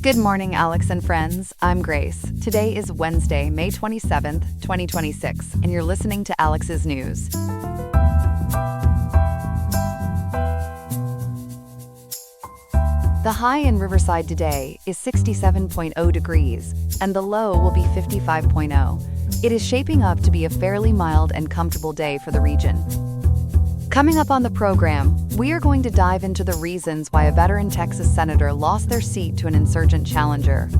Good morning, Alex and friends. I'm Grace. Today is Wednesday, May 27th, 2026, and you're listening to Alex's News. The high in Riverside today is 67.0 degrees, and the low will be 55.0. It is shaping up to be a fairly mild and comfortable day for the region. Coming up on the program, we are going to dive into the reasons why a veteran Texas senator lost their seat to an insurgent challenger.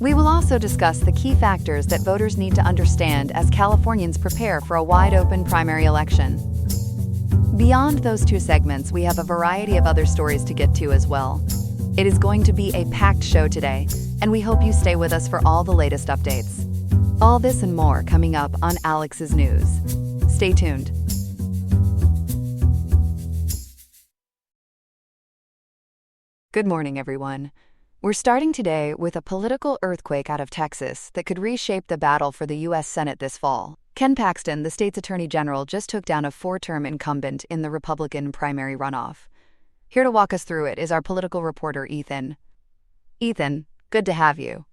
We will also discuss the key factors that voters need to understand as Californians prepare for a wide-open primary election. Beyond those two segments, we have a variety of other stories to get to as well. It is going to be a packed show today, and we hope you stay with us for all the latest updates. All this and more coming up on Alex's News. Stay tuned. Good morning, everyone. We're starting today with a political earthquake out of Texas that could reshape the battle for the U.S. Senate this fall. Ken Paxton, the state's attorney general, just took down a four-term incumbent in the Republican primary runoff. Here to walk us through it is our political reporter, Ethan. Ethan, good to have you.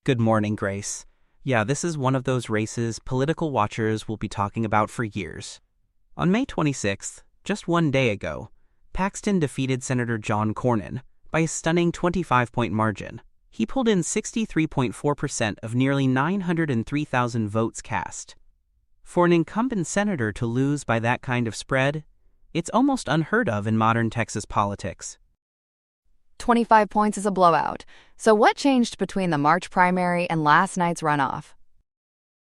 Good morning, Grace. Yeah, this is one of those races political watchers will be talking about for years. On May 26th, just one day ago, Paxton defeated Senator John Cornyn by a stunning 25-point margin. He pulled in 63.4% of nearly 903,000 votes cast. For an incumbent senator to lose by that kind of spread, it's almost unheard of in modern Texas politics. 25 points is a blowout. So what changed between the March primary and last night's runoff?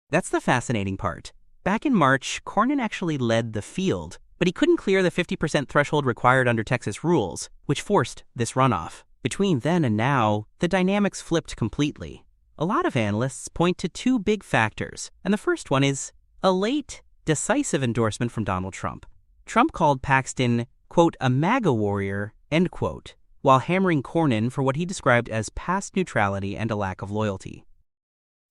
That's the fascinating part. Back in March, Cornyn actually led the field, but he couldn't clear the 50% threshold required under Texas rules, which forced this runoff. Between then and now, the dynamics flipped completely. A lot of analysts point to two big factors, and the first one is a late, decisive endorsement from Donald Trump. Trump called Paxton, quote, a MAGA warrior, end quote, while hammering Cornyn for what he described as past neutrality and a lack of loyalty.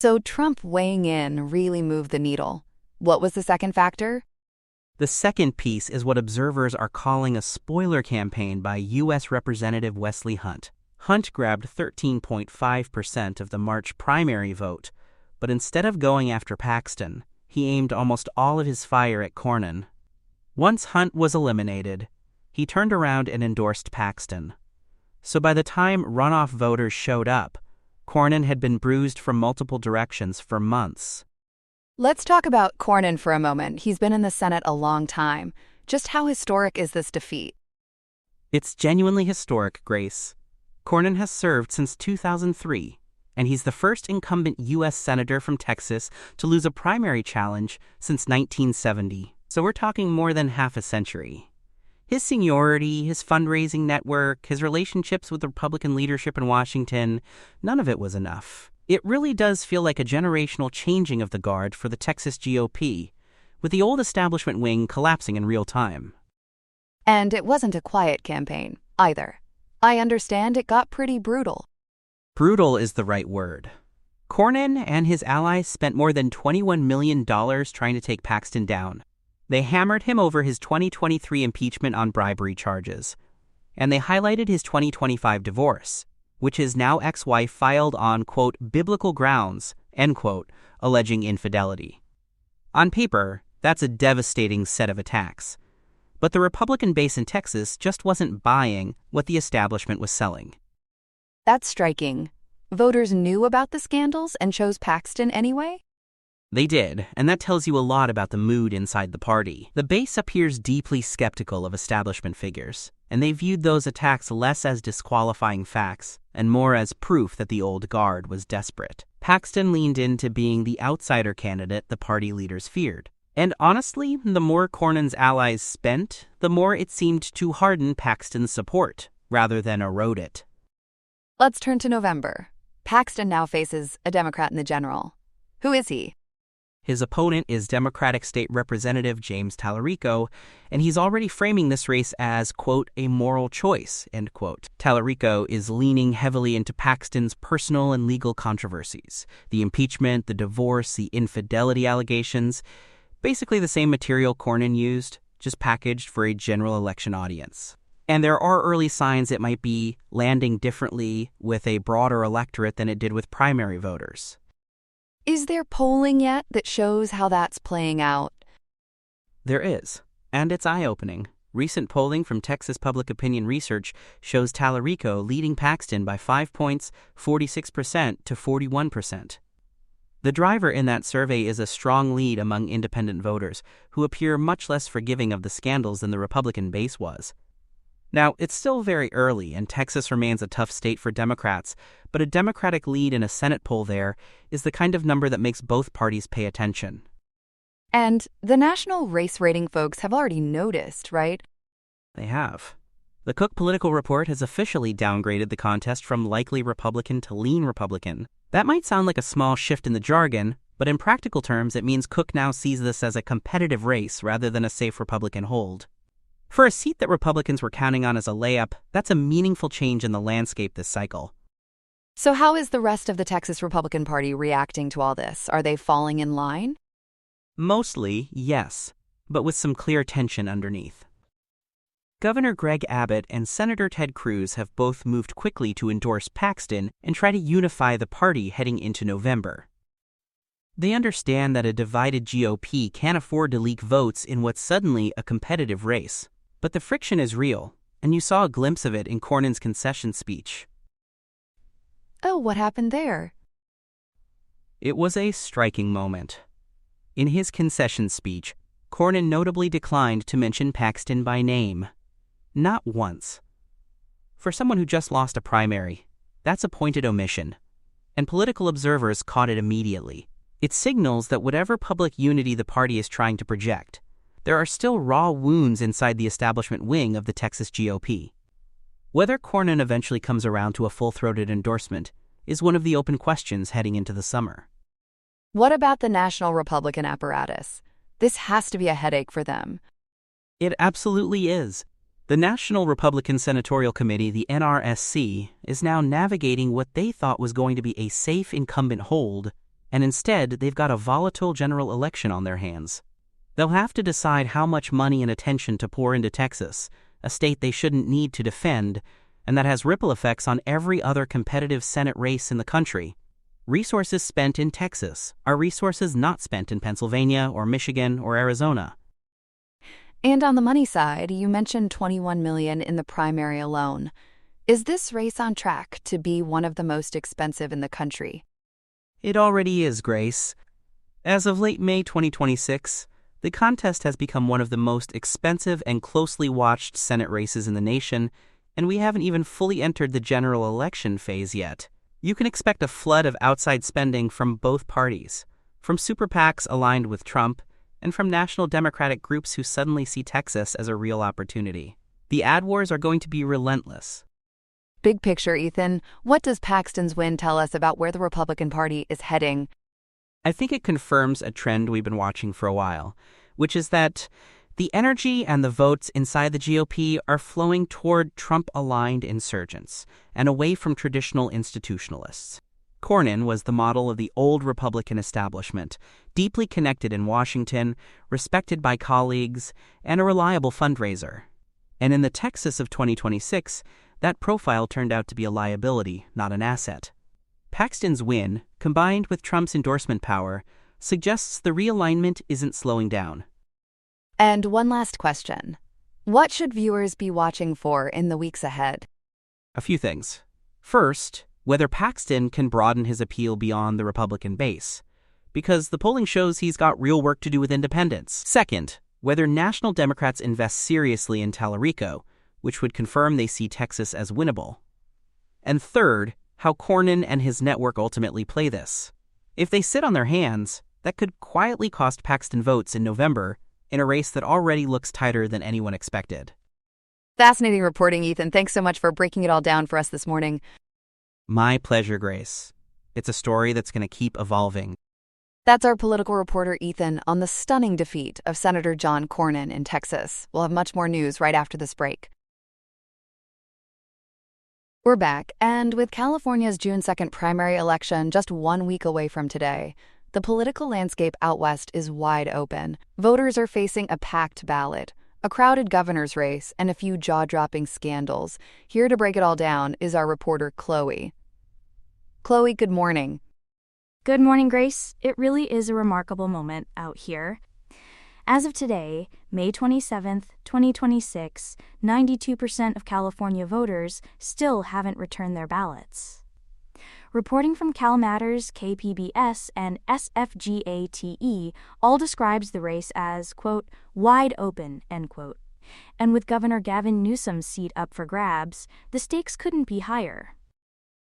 So Trump weighing in really moved the needle. What was the second factor? The second piece is what observers are calling a spoiler campaign by U.S. Representative Wesley Hunt. Hunt grabbed 13.5% of the March primary vote, but instead of going after Paxton, he aimed almost all of his fire at Cornyn. Once Hunt was eliminated, he turned around and endorsed Paxton. So by the time runoff voters showed up, Cornyn had been bruised from multiple directions for months. Let's talk about Cornyn for a moment. He's been in the Senate a long time. Just how historic is this defeat? It's genuinely historic, Grace. Cornyn has served since 2003, and he's the first incumbent U.S. senator from Texas to lose a primary challenge since 1970. So we're talking more than half a century. His seniority, his fundraising network, his relationships with the Republican leadership in Washington, none of it was enough. It really does feel like a generational changing of the guard for the Texas GOP, with the old establishment wing collapsing in real time. And it wasn't a quiet campaign, either. I understand it got pretty brutal. Brutal is the right word. Cornyn and his allies spent more than $21 million trying to take Paxton down. They hammered him over his 2023 impeachment on bribery charges, and they highlighted his 2025 divorce, which his now ex-wife filed on, quote, biblical grounds, end quote, alleging infidelity. On paper, that's a devastating set of attacks. But the Republican base in Texas just wasn't buying what the establishment was selling. That's striking. Voters knew about the scandals and chose Paxton anyway? They did, and that tells you a lot about the mood inside the party. The base appears deeply skeptical of establishment figures, and they viewed those attacks less as disqualifying facts and more as proof that the old guard was desperate. Paxton leaned into being the outsider candidate the party leaders feared. And honestly, the more Cornyn's allies spent, the more it seemed to harden Paxton's support, rather than erode it. Let's turn to November. Paxton now faces a Democrat in the general. Who is he? His opponent is Democratic State Representative James Tallarico, and he's already framing this race as, quote, a moral choice, end quote. Tallarico is leaning heavily into Paxton's personal and legal controversies, the impeachment, the divorce, the infidelity allegations, basically the same material Cornyn used, just packaged for a general election audience. And there are early signs it might be landing differently with a broader electorate than it did with primary voters. Is there polling yet that shows how that's playing out? There is, and it's eye-opening. Recent polling from Texas Public Opinion Research shows Tallarico leading Paxton by 5 points, 46% to 41%. The driver in that survey is a strong lead among independent voters, who appear much less forgiving of the scandals than the Republican base was. Now, it's still very early, and Texas remains a tough state for Democrats, but a Democratic lead in a Senate poll there is the kind of number that makes both parties pay attention. And the national race rating folks have already noticed, right? They have. The Cook Political Report has officially downgraded the contest from likely Republican to lean Republican. That might sound like a small shift in the jargon, but in practical terms, it means Cook now sees this as a competitive race rather than a safe Republican hold. For a seat that Republicans were counting on as a layup, that's a meaningful change in the landscape this cycle. So how is the rest of the Texas Republican Party reacting to all this? Are they falling in line? Mostly, yes, but with some clear tension underneath. Governor Greg Abbott and Senator Ted Cruz have both moved quickly to endorse Paxton and try to unify the party heading into November. They understand that a divided GOP can't afford to leak votes in what's suddenly a competitive race. But the friction is real, and you saw a glimpse of it in Cornyn's concession speech. Oh, what happened there? It was a striking moment. In his concession speech, Cornyn notably declined to mention Paxton by name. Not once. For someone who just lost a primary, that's a pointed omission, and political observers caught it immediately. It signals that whatever public unity the party is trying to project, there are still raw wounds inside the establishment wing of the Texas GOP. Whether Cornyn eventually comes around to a full-throated endorsement is one of the open questions heading into the summer. What about the national Republican apparatus? This has to be a headache for them. It absolutely is. The National Republican Senatorial Committee, the NRSC, is now navigating what they thought was going to be a safe incumbent hold, and instead they've got a volatile general election on their hands. They'll have to decide how much money and attention to pour into Texas, a state they shouldn't need to defend, and that has ripple effects on every other competitive Senate race in the country. Resources spent in Texas are resources not spent in Pennsylvania or Michigan or Arizona. And on the money side, you mentioned $21 million in the primary alone. Is this race on track to be one of the most expensive in the country? It already is, Grace. As of late May 2026, the contest has become one of the most expensive and closely watched Senate races in the nation, and we haven't even fully entered the general election phase yet. You can expect a flood of outside spending from both parties, from super PACs aligned with Trump, and from national Democratic groups who suddenly see Texas as a real opportunity. The ad wars are going to be relentless. Big picture, Ethan, what does Paxton's win tell us about where the Republican Party is heading? I think it confirms a trend we've been watching for a while, which is that the energy and the votes inside the GOP are flowing toward Trump-aligned insurgents and away from traditional institutionalists. Cornyn was the model of the old Republican establishment, deeply connected in Washington, respected by colleagues, and a reliable fundraiser. And in the Texas of 2026, that profile turned out to be a liability, not an asset. Paxton's win, combined with Trump's endorsement power, suggests the realignment isn't slowing down. And one last question. What should viewers be watching for in the weeks ahead? A few things. First, whether Paxton can broaden his appeal beyond the Republican base, because the polling shows he's got real work to do with independents. Second, whether national Democrats invest seriously in Tallarico, which would confirm they see Texas as winnable. And third, how Cornyn and his network ultimately play this. If they sit on their hands, that could quietly cost Paxton votes in November in a race that already looks tighter than anyone expected. Fascinating reporting, Ethan. Thanks so much for breaking it all down for us this morning. My pleasure, Grace. It's a story that's going to keep evolving. That's our political reporter, Ethan, on the stunning defeat of Senator John Cornyn in Texas. We'll have much more news right after this break. We're back, and with California's June 2nd primary election just 1 week away from today, the political landscape out west is wide open. Voters are facing a packed ballot, a crowded governor's race, and a few jaw-dropping scandals. Here to break it all down is our reporter, Chloe. Chloe, good morning. Good morning, Grace. It really is a remarkable moment out here. As of today, May 27th, 2026, 92% of California voters still haven't returned their ballots. Reporting from Cal Matters, KPBS, and SFGATE all describes the race as, quote, wide open, end quote. And with Governor Gavin Newsom's seat up for grabs, the stakes couldn't be higher.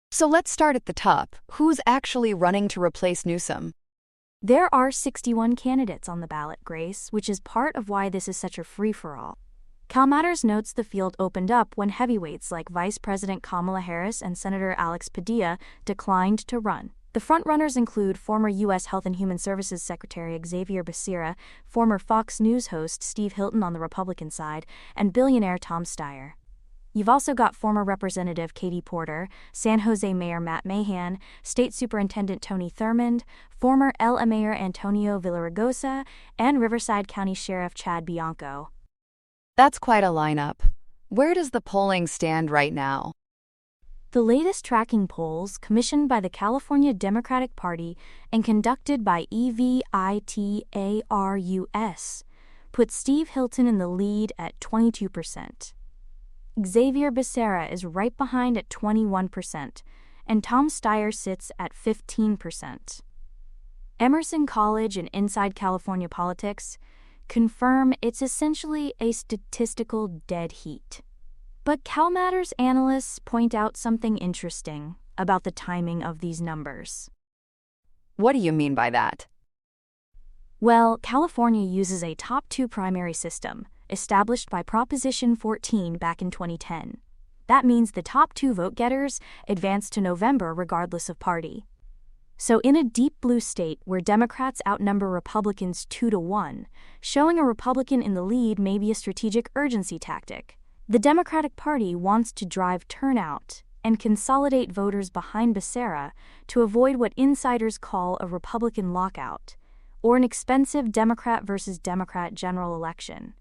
So let's start at the top. Who's actually running to replace Newsom? There are 61 candidates on the ballot, Grace, which is part of why this is such a free-for-all. Cal Matters notes the field opened up when heavyweights like Vice President Kamala Harris and Senator Alex Padilla declined to run. The frontrunners include former U.S. Health and Human Services Secretary Xavier Becerra, former Fox News host Steve Hilton on the Republican side, and billionaire Tom Steyer. You've also got former Representative Katie Porter, San Jose Mayor Matt Mahan, State Superintendent Tony Thurmond, former LA Mayor Antonio Villaraigosa, and Riverside County Sheriff Chad Bianco. That's quite a lineup. Where does the polling stand right now? The latest tracking polls, commissioned by the California Democratic Party and conducted by EVITARUS, put Steve Hilton in the lead at 22%. Xavier Becerra is right behind at 21%, and Tom Steyer sits at 15%. Emerson College and Inside California Politics confirm it's essentially a statistical dead heat. But Cal Matters analysts point out something interesting about the timing of these numbers. What do you mean by that? Well, California uses a top two primary system, established by Proposition 14 back in 2010. That means the top two vote-getters advance to November regardless of party. So in a deep blue state where Democrats outnumber Republicans 2-1, showing a Republican in the lead may be a strategic urgency tactic. The Democratic Party wants to drive turnout and consolidate voters behind Becerra to avoid what insiders call a Republican lockout, or an expensive Democrat versus Democrat general election.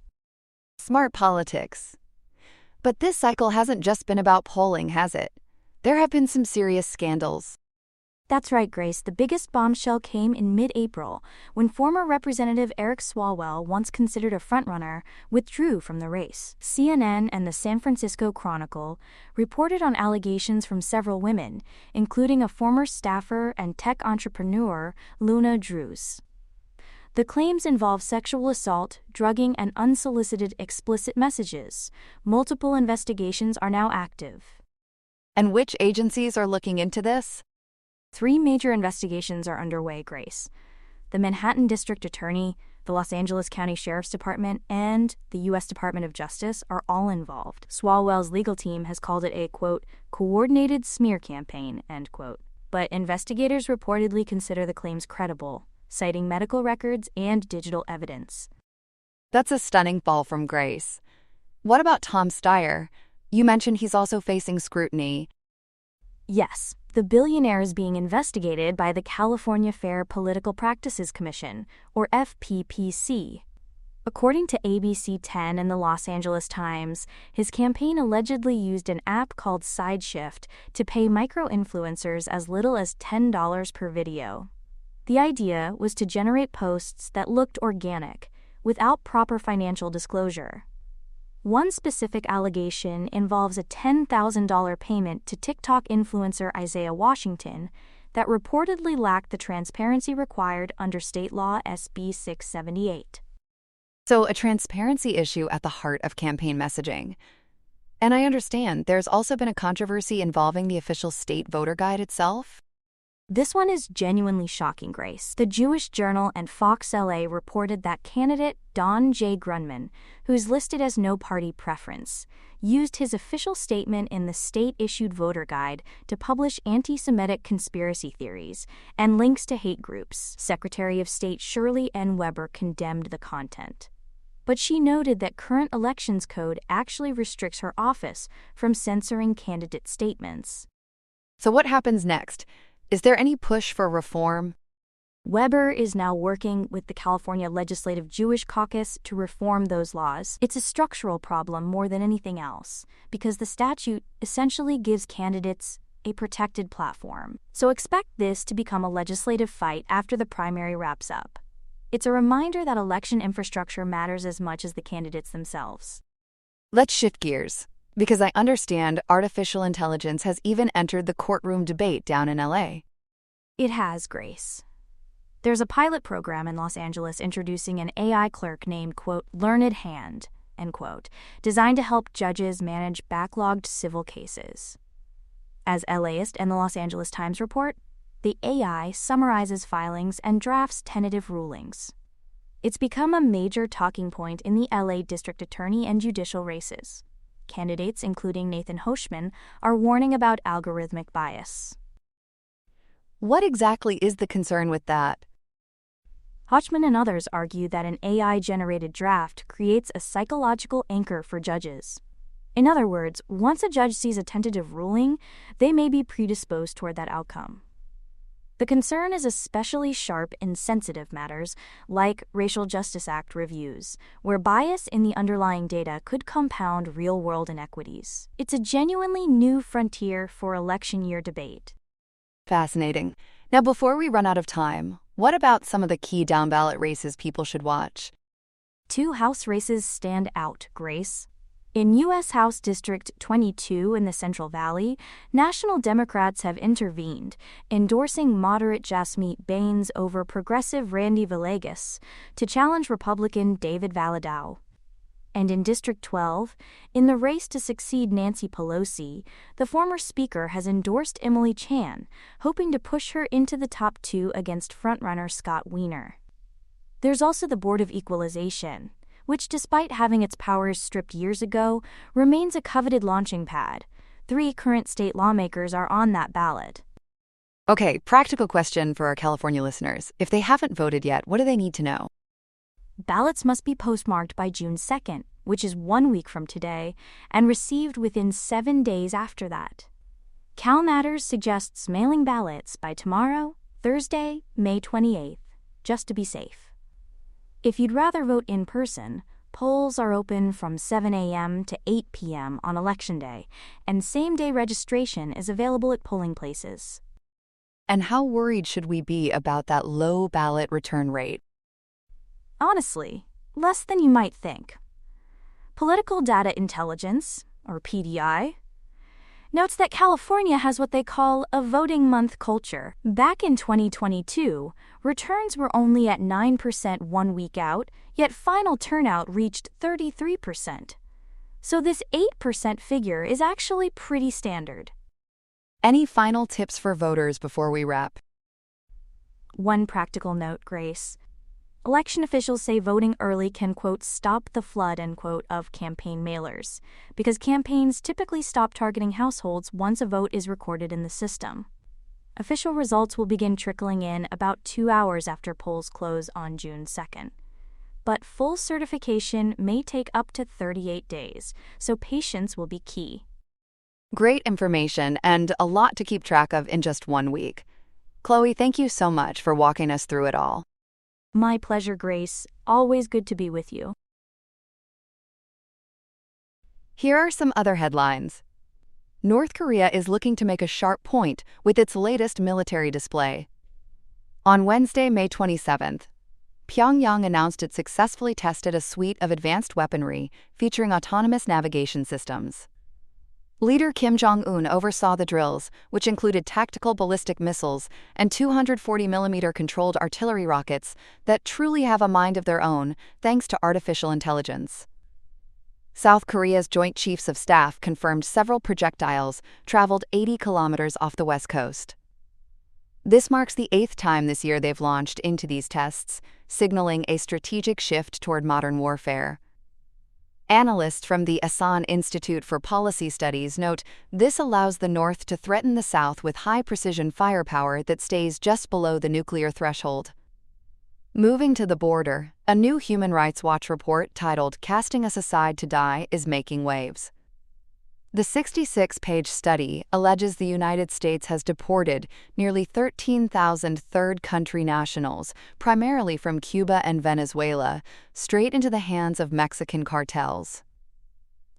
Smart politics. But this cycle hasn't just been about polling, has it? There have been some serious scandals. That's right, Grace. The biggest bombshell came in mid-April, when former Representative Eric Swalwell, once considered a frontrunner, withdrew from the race. CNN and the San Francisco Chronicle reported on allegations from several women, including a former staffer and tech entrepreneur, Luna Drews. The claims involve sexual assault, drugging, and unsolicited explicit messages. Multiple investigations are now active. And which agencies are looking into this? 3 major investigations are underway, Grace. The Manhattan District Attorney, the Los Angeles County Sheriff's Department, and the U.S. Department of Justice are all involved. Swalwell's legal team has called it a, quote, coordinated smear campaign, end quote. But investigators reportedly consider the claims credible, citing medical records and digital evidence. That's a stunning fall from grace. What about Tom Steyer? You mentioned he's also facing scrutiny. Yes, the billionaire is being investigated by the California Fair Political Practices Commission, or FPPC. According to ABC 10 and the Los Angeles Times, his campaign allegedly used an app called SideShift to pay micro-influencers as little as $10 per video. The idea was to generate posts that looked organic, without proper financial disclosure. One specific allegation involves a $10,000 payment to TikTok influencer Isaiah Washington that reportedly lacked the transparency required under state law SB 678. So, a transparency issue at the heart of campaign messaging. And I understand there's also been a controversy involving the official state voter guide itself. This one is genuinely shocking, Grace. The Jewish Journal and Fox LA reported that candidate Don J. Grunman, who's listed as no party preference, used his official statement in the state-issued voter guide to publish anti-Semitic conspiracy theories and links to hate groups. Secretary of State Shirley N. Weber condemned the content. But she noted that current elections code actually restricts her office from censoring candidate statements. So what happens next? Is there any push for reform? Weber is now working with the California Legislative Jewish Caucus to reform those laws. It's a structural problem more than anything else, because the statute essentially gives candidates a protected platform. So expect this to become a legislative fight after the primary wraps up. It's a reminder that election infrastructure matters as much as the candidates themselves. Let's shift gears, because I understand artificial intelligence has even entered the courtroom debate down in LA. It has, Grace. There's a pilot program in Los Angeles introducing an AI clerk named, quote, Learned Hand, end quote, designed to help judges manage backlogged civil cases. As LAist and the Los Angeles Times report, the AI summarizes filings and drafts tentative rulings. It's become a major talking point in the LA district attorney and judicial races. Candidates, including Nathan Hochman, are warning about algorithmic bias. What exactly is the concern with that? Hochman and others argue that an AI-generated draft creates a psychological anchor for judges. In other words, once a judge sees a tentative ruling, they may be predisposed toward that outcome. The concern is especially sharp in sensitive matters like Racial Justice Act reviews, where bias in the underlying data could compound real-world inequities. It's a genuinely new frontier for election year debate. Fascinating. Now, before we run out of time, what about some of the key down-ballot races people should watch? 2 House races stand out, Grace. In U.S. House District 22 in the Central Valley, National Democrats have intervened, endorsing moderate Jasmeet Bains over progressive Randy Villegas to challenge Republican David Valadao. And in District 12, in the race to succeed Nancy Pelosi, the former speaker has endorsed Emily Chan, hoping to push her into the top 2 against frontrunner Scott Wiener. There's also the Board of Equalization, which, despite having its powers stripped years ago, remains a coveted launching pad. 3 current state lawmakers are on that ballot. Okay, practical question for our California listeners. If they haven't voted yet, what do they need to know? Ballots must be postmarked by June 2nd, which is 1 week from today, and received within 7 days after that. Cal Matters suggests mailing ballots by tomorrow, Thursday, May 28th, just to be safe. If you'd rather vote in person, polls are open from 7 a.m. to 8 p.m. on Election Day, and same-day registration is available at polling places. And how worried should we be about that low ballot return rate? Honestly, less than you might think. Political Data Intelligence, or PDI, notes that California has what they call a voting month culture. Back in 2022, returns were only at 9% 1 week out, yet final turnout reached 33%. So this 8% figure is actually pretty standard. Any final tips for voters before we wrap? One practical note, Grace. Election officials say voting early can, quote, stop the flood, end quote, of campaign mailers, because campaigns typically stop targeting households once a vote is recorded in the system. Official results will begin trickling in about 2 hours after polls close on June 2nd. But full certification may take up to 38 days, so patience will be key. Great information and a lot to keep track of in just 1 week. Chloe, thank you so much for walking us through it all. My pleasure, Grace. Always good to be with you. Here are some other headlines. North Korea is looking to make a sharp point with its latest military display. On Wednesday, May 27th, Pyongyang announced it successfully tested a suite of advanced weaponry featuring autonomous navigation systems. Leader Kim Jong-un oversaw the drills, which included tactical ballistic missiles and 240mm controlled artillery rockets that truly have a mind of their own thanks to artificial intelligence. South Korea's Joint Chiefs of Staff confirmed several projectiles traveled 80 kilometers off the west coast. This marks the 8th time this year they've launched into these tests, signaling a strategic shift toward modern warfare. Analysts from the Asan Institute for Policy Studies note this allows the North to threaten the South with high-precision firepower that stays just below the nuclear threshold. Moving to the border, a new Human Rights Watch report titled "Casting Us Aside to Die" is making waves. The 66-page study alleges the United States has deported nearly 13,000 third-country nationals, primarily from Cuba and Venezuela, straight into the hands of Mexican cartels.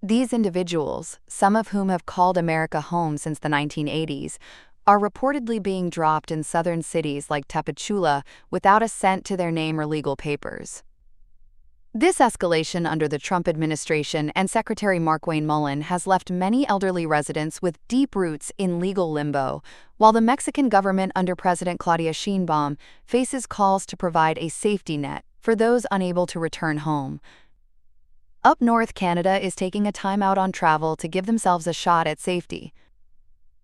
These individuals, some of whom have called America home since the 1980s, are reportedly being dropped in southern cities like Tapachula without a cent to their name or legal papers. This escalation under the Trump administration and Secretary Markwayne Mullin has left many elderly residents with deep roots in legal limbo, while the Mexican government under President Claudia Sheinbaum faces calls to provide a safety net for those unable to return home. Up north, Canada is taking a timeout on travel to give themselves a shot at safety.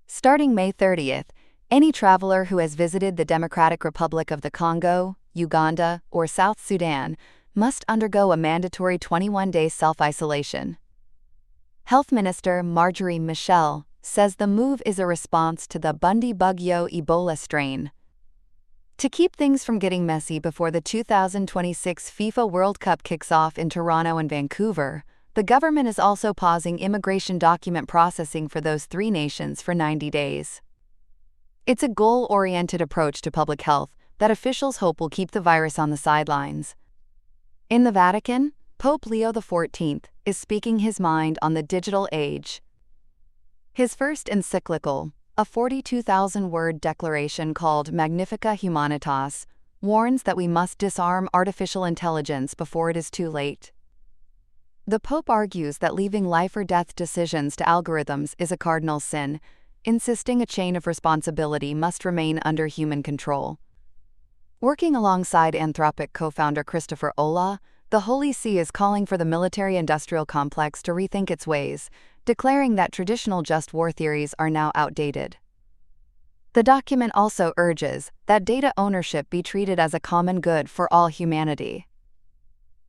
Starting May 30th, any traveler who has visited the Democratic Republic of the Congo, Uganda, or South Sudan must undergo a mandatory 21-day self-isolation. Health Minister Marjorie Michel says the move is a response to the Bundi-Bugyo Ebola strain. To keep things from getting messy before the 2026 FIFA World Cup kicks off in Toronto and Vancouver, the government is also pausing immigration document processing for those three nations for 90 days. It's a goal-oriented approach to public health that officials hope will keep the virus on the sidelines. In the Vatican, Pope Leo XIV is speaking his mind on the digital age. His first encyclical, a 42,000-word declaration called Magnifica Humanitas, warns that we must disarm artificial intelligence before it is too late. The Pope argues that leaving life-or-death decisions to algorithms is a cardinal sin, insisting a chain of responsibility must remain under human control. Working alongside Anthropic co-founder Christopher Olah, the Holy See is calling for the military-industrial complex to rethink its ways, declaring that traditional just war theories are now outdated. The document also urges that data ownership be treated as a common good for all humanity.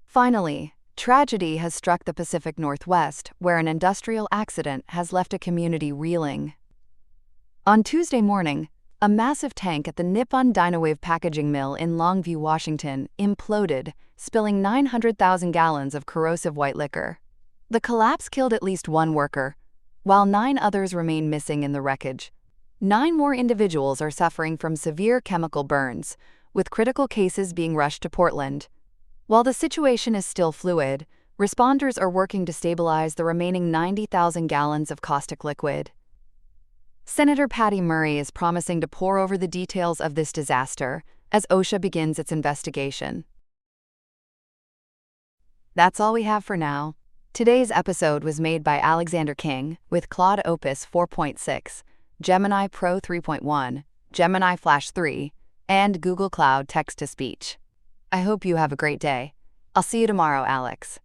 Finally, tragedy has struck the Pacific Northwest, where an industrial accident has left a community reeling. On Tuesday morning, a massive tank at the Nippon Dynawave packaging mill in Longview, Washington, imploded, spilling 900,000 gallons of corrosive white liquor. The collapse killed at least one worker, while 9 others remain missing in the wreckage. 9 more individuals are suffering from severe chemical burns, with critical cases being rushed to Portland. While the situation is still fluid, responders are working to stabilize the remaining 90,000 gallons of caustic liquid. Senator Patty Murray is promising to pore over the details of this disaster as OSHA begins its investigation. That's all we have for now. Today's episode was made by Alexander King with Claude Opus 4.6, Gemini Pro 3.1, Gemini Flash 3, and Google Cloud Text-to-Speech. I hope you have a great day. I'll see you tomorrow, Alex.